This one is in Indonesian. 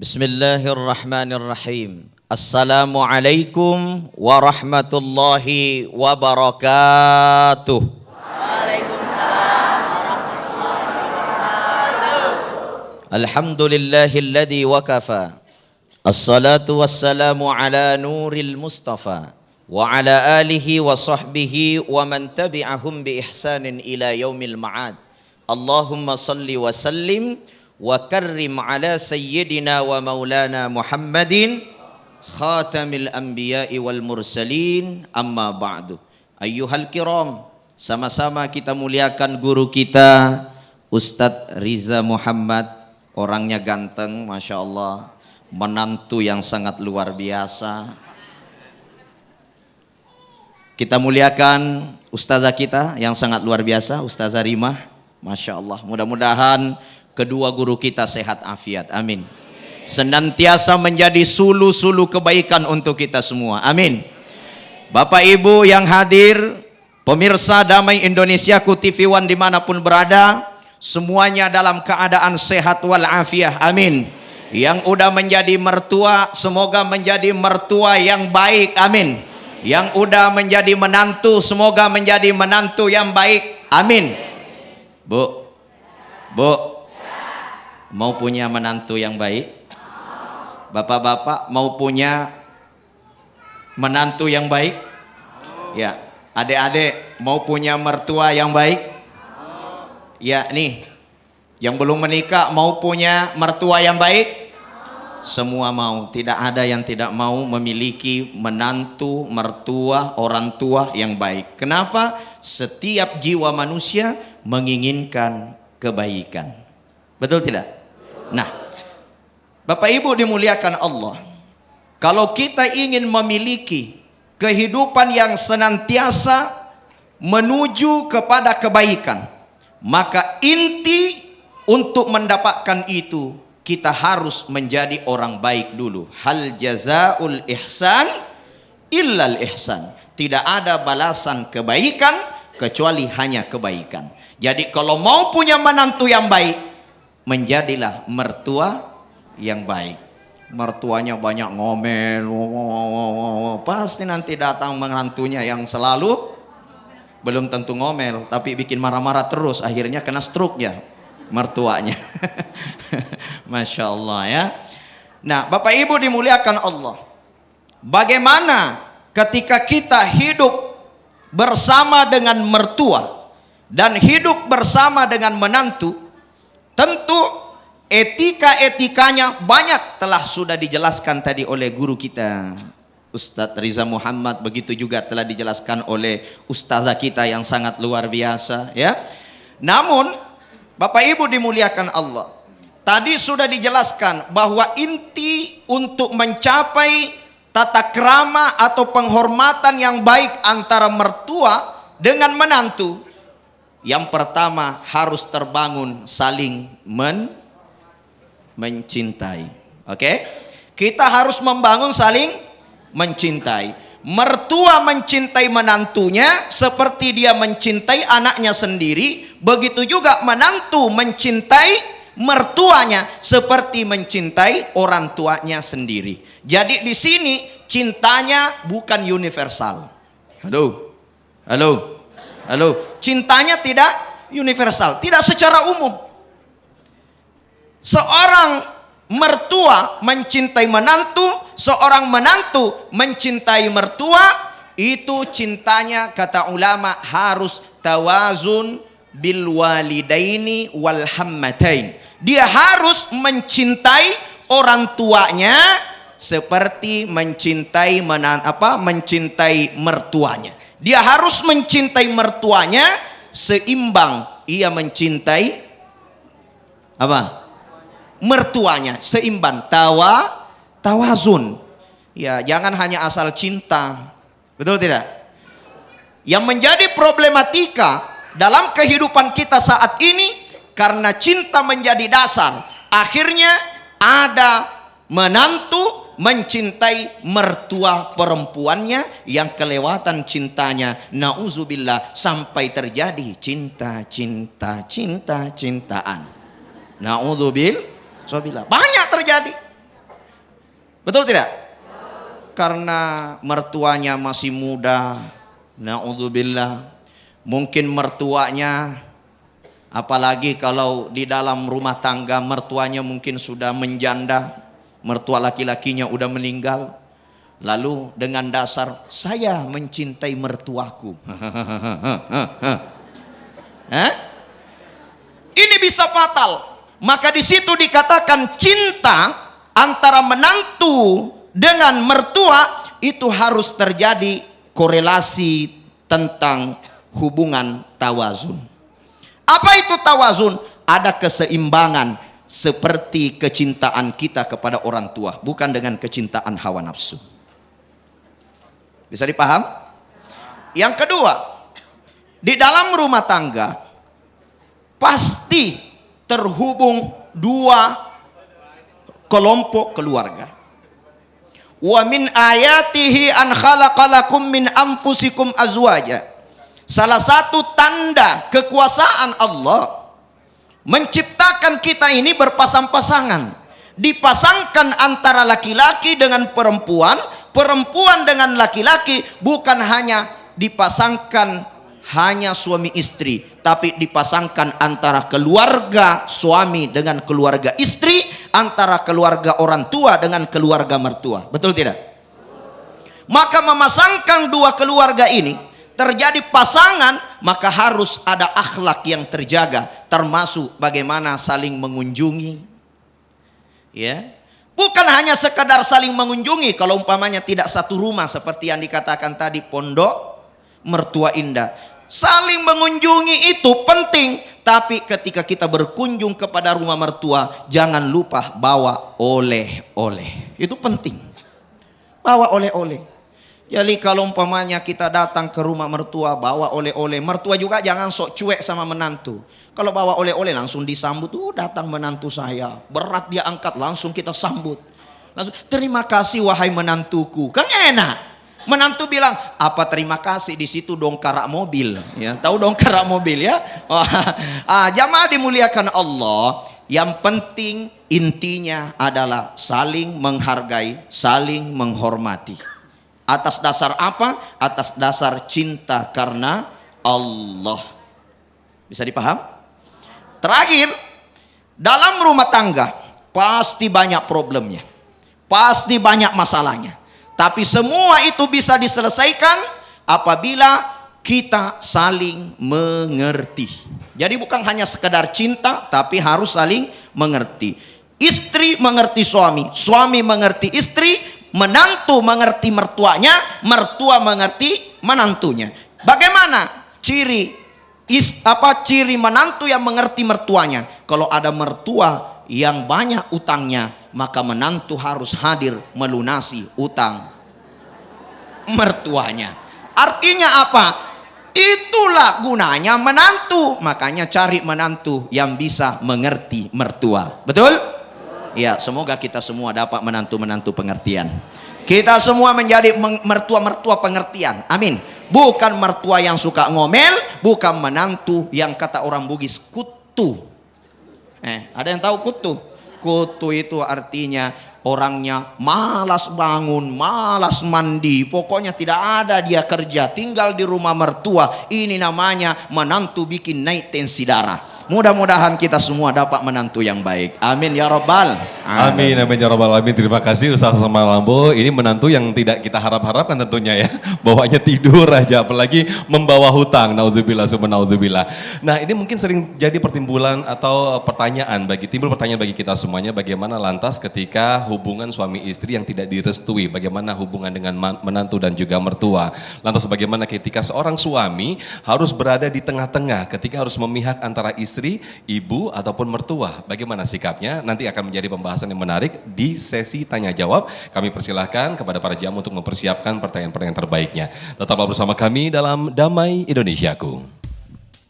Bismillahirrahmanirrahim. Assalamualaikum warahmatullahi wabarakatuh. Waalaikumsalam warahmatullahi wabarakatuh. Alhamdulillahilladzi wakafa. Assalatu wassalamu ala nuril mustafa wa ala alihi wa sahbihi wa man tabi'ahum bi ihsanin ila yaumil ma'ad. Allahumma salli wa sallim wa karrim ala sayyidina wa maulana Muhammadin khatamil anbiya'i wal mursalin, amma ba'du. Ayyuhal kiram, sama-sama kita muliakan guru kita Ustadz Riza Muhammad. Orangnya ganteng, Masya Allah, menantu yang sangat luar biasa. Kita muliakan ustazah kita yang sangat luar biasa, Ustazah Rimah. Masya Allah, mudah-mudahan kedua guru kita sehat afiat, amin. Senantiasa menjadi sulu-sulu kebaikan untuk kita semua, amin. Bapak Ibu yang hadir, pemirsa Damai Indonesia ku TV One dimanapun berada, semuanya dalam keadaan sehat walafiat, amin. Yang udah menjadi mertua, semoga menjadi mertua yang baik, amin. Yang udah menjadi menantu, semoga menjadi menantu yang baik, amin. Bu, mau punya menantu yang baik? Bapak-bapak mau punya menantu yang baik? Ya, adik-adik mau punya mertua yang baik? Ya, nih, yang belum menikah mau punya mertua yang baik? Semua mau, tidak ada yang tidak mau memiliki menantu, mertua, orang tua yang baik. Kenapa? Setiap jiwa manusia menginginkan kebaikan. Betul tidak? Nah, Bapak Ibu dimuliakan Allah, kalau kita ingin memiliki kehidupan yang senantiasa menuju kepada kebaikan, maka inti untuk mendapatkan itu kita harus menjadi orang baik dulu. Hal jazaul ihsan illal ihsan. Tidak ada balasan kebaikan kecuali hanya kebaikan. Jadi kalau mau punya menantu yang baik, menjadilah mertua yang baik. Mertuanya banyak ngomel, pasti nanti datang menantunya yang selalu belum tentu ngomel, tapi bikin marah-marah terus, akhirnya kena stroke ya mertuanya. Masya Allah ya. Nah, Bapak Ibu dimuliakan Allah, bagaimana ketika kita hidup bersama dengan mertua dan hidup bersama dengan menantu? Tentu etika-etikanya banyak telah sudah dijelaskan tadi oleh guru kita Ustadz Riza Muhammad, begitu juga telah dijelaskan oleh ustazah kita yang sangat luar biasa ya. Namun Bapak Ibu dimuliakan Allah, tadi sudah dijelaskan bahwa inti untuk mencapai tata krama atau penghormatan yang baik antara mertua dengan menantu, yang pertama harus terbangun saling mencintai. Oke? Kita harus membangun saling mencintai. Mertua mencintai menantunya seperti dia mencintai anaknya sendiri, begitu juga menantu mencintai mertuanya seperti mencintai orang tuanya sendiri. Jadi di sini cintanya bukan universal. Halo. Cintanya tidak universal, tidak secara umum. Seorang mertua mencintai menantu, seorang menantu mencintai mertua, itu cintanya kata ulama harus tawazun bil walidaini wal hammatain. Dia harus mencintai orang tuanya seperti mencintai mencintai mertuanya. Dia harus mencintai mertuanya seimbang ia mencintai mertuanya, seimbang, tawazun. Ya, jangan hanya asal cinta. Betul tidak? Yang menjadi problematika dalam kehidupan kita saat ini, karena cinta menjadi dasar, akhirnya ada menantu mencintai mertua perempuannya yang kelewatan cintanya, nauzubillah, sampai terjadi cintaan. Naudzubillah, banyak terjadi. Betul tidak? Karena mertuanya masih muda, naudzubillah. Mungkin mertuanya, apalagi kalau di dalam rumah tangga mertuanya mungkin sudah menjanda, mertua laki-lakinya udah meninggal. Lalu dengan dasar saya mencintai mertuaku. Ini bisa fatal. Maka di situ dikatakan cinta antara menantu dengan mertua itu harus terjadi korelasi tentang hubungan tawazun. Apa itu tawazun? Ada keseimbangan seperti kecintaan kita kepada orang tua, bukan dengan kecintaan hawa nafsu. Bisa dipaham? Yang kedua, di dalam rumah tangga pasti terhubung dua kelompok keluarga. Wa min ayatihi an khalaqalakum min anfusikum azwaja. Salah satu tanda kekuasaan Allah menciptakan kita ini berpasang-pasangan. Dipasangkan antara laki-laki dengan perempuan, perempuan dengan laki-laki, bukan hanya dipasangkan hanya suami istri, tapi dipasangkan antara keluarga suami dengan keluarga istri, antara keluarga orang tua dengan keluarga mertua. Betul tidak? Maka memasangkan dua keluarga ini terjadi pasangan, maka harus ada akhlak yang terjaga, termasuk bagaimana saling mengunjungi. Ya. Bukan hanya sekadar saling mengunjungi, kalau umpamanya tidak satu rumah seperti yang dikatakan tadi pondok mertua indah. Saling mengunjungi itu penting, tapi ketika kita berkunjung kepada rumah mertua, jangan lupa bawa oleh-oleh. Itu penting. Bawa oleh-oleh. Jadi kalau umpamanya kita datang ke rumah mertua bawa oleh-oleh, mertua juga jangan sok cuek sama menantu. Kalau bawa oleh-oleh langsung disambut, datang menantu saya, berat dia angkat, langsung kita sambut. Langsung, terima kasih wahai menantuku. Kan enak. Menantu bilang, apa terima kasih, di situ dongkrak mobil. Ya, tahu dongkrak mobil ya? Jamaah dimuliakan Allah. Yang penting intinya adalah saling menghargai, saling menghormati. Atas dasar apa? Atas dasar cinta karena Allah. Bisa dipaham? Terakhir, dalam rumah tangga pasti banyak problemnya, pasti banyak masalahnya. Tapi semua itu bisa diselesaikan apabila kita saling mengerti. Jadi bukan hanya sekedar cinta, tapi harus saling mengerti. Istri mengerti suami, suami mengerti istri, menantu mengerti mertuanya, mertua mengerti menantunya. Bagaimana ciri ciri menantu yang mengerti mertuanya? Kalau ada mertua yang banyak utangnya, maka menantu harus hadir melunasi utang mertuanya. Artinya apa? Itulah gunanya menantu. Makanya cari menantu yang bisa mengerti mertua. Betul? Ya, semoga kita semua dapat menantu-menantu pengertian. Kita semua menjadi mertua-mertua pengertian. Amin. Bukan mertua yang suka ngomel, bukan menantu yang kata orang Bugis kutu. Ada yang tahu kutu? Kutu itu artinya orangnya malas bangun, malas mandi, pokoknya tidak ada dia kerja, tinggal di rumah mertua. Ini namanya menantu bikin naik tensi darah. Mudah-mudahan kita semua dapat menantu yang baik. Amin ya Rabbal. Amin, amin ya Rabbal alamin. Terima kasih Ustaz Malambo. Ini menantu yang tidak kita harap-harapkan tentunya ya. Bawanya tidur aja, apalagi membawa hutang. Nauzubillah summa nauzubillah. Nah, ini mungkin sering jadi pertimbulan atau timbul pertanyaan bagi kita semuanya, bagaimana lantas ketika hubungan suami istri yang tidak direstui, bagaimana hubungan dengan menantu dan juga mertua. Lantas bagaimana ketika seorang suami harus berada di tengah-tengah ketika harus memihak antara istri, ibu ataupun mertua. Bagaimana sikapnya? Nanti akan menjadi pembahasan yang menarik di sesi tanya jawab. Kami persilahkan kepada para jamu untuk mempersiapkan pertanyaan-pertanyaan terbaiknya. Tetaplah bersama kami dalam Damai Indonesiaku.